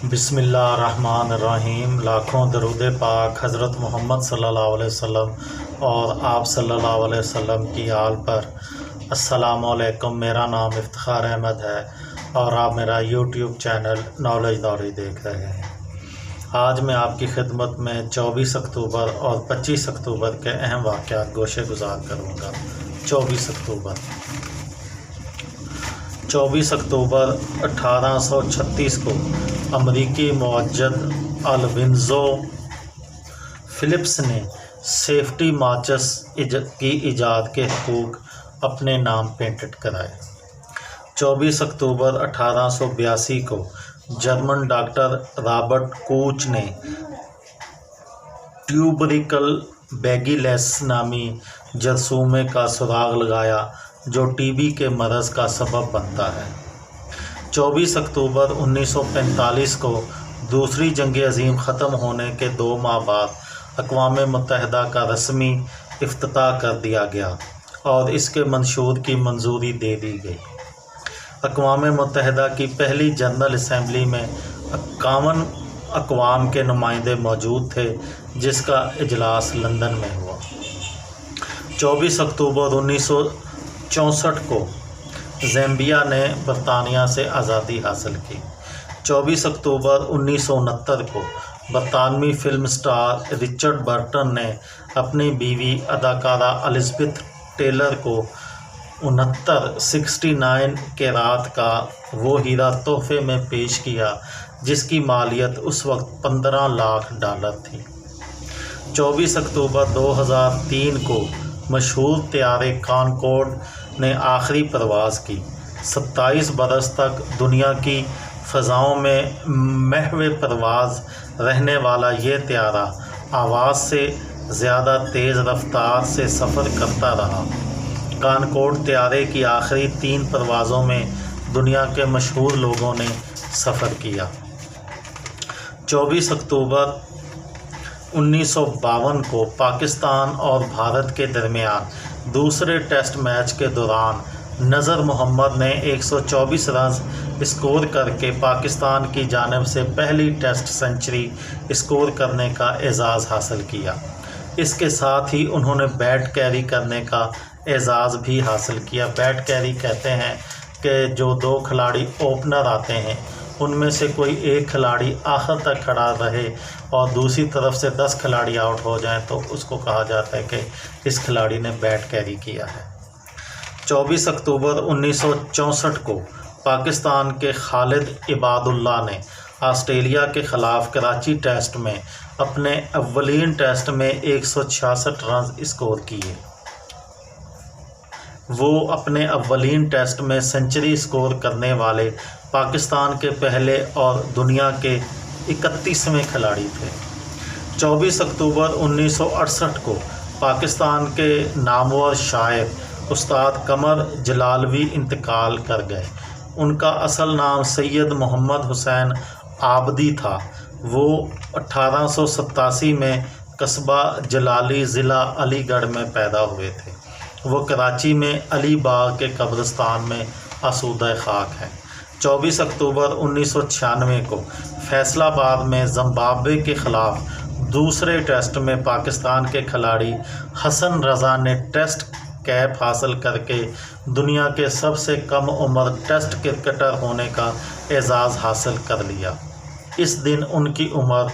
بسم اللہ الرحمن الرحیم۔ لاکھوں درود پاک حضرت محمد صلی اللہ علیہ وسلم اور آپ صلی اللہ علیہ وسلم کی آل پر۔ السلام علیکم، میرا نام افتخار احمد ہے اور آپ میرا یوٹیوب چینل نالج دوری دیکھ رہے ہیں۔ آج میں آپ کی خدمت میں 24 اکتوبر اور 25 اکتوبر کے اہم واقعات گوشے گزار کروں گا۔ 24 اکتوبر 1836 کو امریکی معجد الونزو فلپس نے سیفٹی ماچس کی ایجاد کے حقوق اپنے نام پینٹڈ کرائے۔ 24 اکتوبر 1882 کو جرمن ڈاکٹر رابرٹ کوچ نے ٹیوبریکل بیگیلیس نامی جرثومے کا سراغ لگایا جو ٹی بی کے مرض کا سبب بنتا ہے۔ 24 اکتوبر 1945 کو دوسری جنگ عظیم ختم ہونے کے 2 ماہ بعد اقوام متحدہ کا رسمی افتتاح کر دیا گیا اور اس کے منشور کی منظوری دے دی گئی۔ اقوام متحدہ کی پہلی جنرل اسمبلی میں 51 اقوام کے نمائندے موجود تھے، جس کا اجلاس لندن میں ہوا۔ 24 اکتوبر 1964 کو زیمبیا نے برطانیہ سے آزادی حاصل کی۔ 24 اکتوبر 1969 کو برطانوی فلم سٹار رچرڈ برٹن نے اپنی بیوی اداکارہ الزبتھ ٹیلر کو 69 کیرات کا وہ ہیرا تحفے میں پیش کیا جس کی مالیت اس وقت $15 لاکھ تھی۔ 24 اکتوبر 2003 کو مشہور طیارے کانکورڈ نے آخری پرواز کی۔ 27 برس تک دنیا کی فضاؤں میں محو پرواز رہنے والا یہ طیارہ آواز سے زیادہ تیز رفتار سے سفر کرتا رہا۔ کانکورڈ طیارے کی آخری 3 پروازوں میں دنیا کے مشہور لوگوں نے سفر کیا۔ 24 اکتوبر 1952 کو پاکستان اور بھارت کے درمیان دوسرے ٹیسٹ میچ کے دوران نذر محمد نے 124 رنز اسکور کر کے پاکستان کی جانب سے پہلی ٹیسٹ سنچری اسکور کرنے کا اعزاز حاصل کیا۔ اس کے ساتھ ہی انہوں نے بیٹ کیری کرنے کا اعزاز بھی حاصل کیا۔ بیٹ کیری کہتے ہیں کہ جو 2 کھلاڑی اوپنر آتے ہیں ان میں سے کوئی ایک کھلاڑی آخر تک کھڑا رہے اور دوسری طرف سے 10 کھلاڑی آؤٹ ہو جائیں تو اس کو کہا جاتا ہے کہ اس کھلاڑی نے بیٹ کیری کیا ہے۔ 24 اکتوبر 1964 کو پاکستان کے خالد عباد اللہ نے آسٹریلیا کے خلاف کراچی ٹیسٹ میں اپنے اولین ٹیسٹ میں 166 رنز اسکور کیے۔ وہ اپنے اولین ٹیسٹ میں سنچری اسکور کرنے والے پاکستان کے پہلے اور دنیا کے 31ویں کھلاڑی تھے۔ 24 اکتوبر 1968 کو پاکستان کے نامور شاعر استاد قمر جلالوی انتقال کر گئے۔ ان کا اصل نام سید محمد حسین آبدی تھا۔ وہ 1887 میں قصبہ جلالی ضلع علی گڑھ میں پیدا ہوئے تھے۔ وہ کراچی میں علی باغ کے قبرستان میں آسودہ خاک ہیں۔ 24 اکتوبر 1996 کو فیصل آباد میں زمبابوے کے خلاف دوسرے ٹیسٹ میں پاکستان کے کھلاڑی حسن رضا نے ٹیسٹ کیپ حاصل کر کے دنیا کے سب سے کم عمر ٹیسٹ کرکٹر ہونے کا اعزاز حاصل کر لیا۔ اس دن ان کی عمر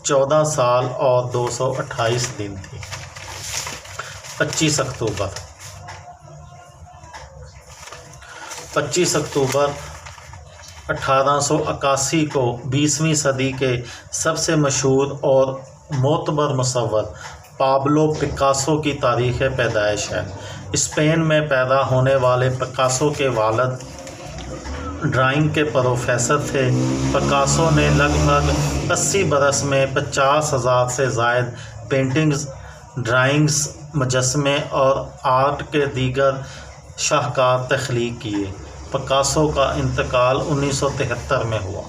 14 سال اور 228 دن تھی۔ 25 اکتوبر 1881 کو 20ویں صدی کے سب سے مشہور اور معتبر مصور پابلو پکاسو کی تاریخ پیدائش ہے۔ اسپین میں پیدا ہونے والے پکاسو کے والد ڈرائنگ کے پروفیسر تھے۔ پکاسو نے لگ بھگ 80 برس میں 50,000 سے زائد پینٹنگز، ڈرائنگز، مجسمے اور آرٹ کے دیگر شاہکار تخلیق کیے۔ پکاسو کا انتقال 1973 میں ہوا۔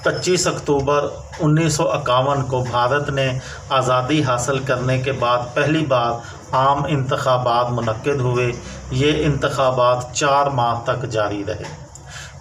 25 اکتوبر 1951 کو بھارت نے آزادی حاصل کرنے کے بعد پہلی بار عام انتخابات منعقد ہوئے۔ یہ انتخابات 4 ماہ تک جاری رہے۔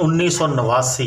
1989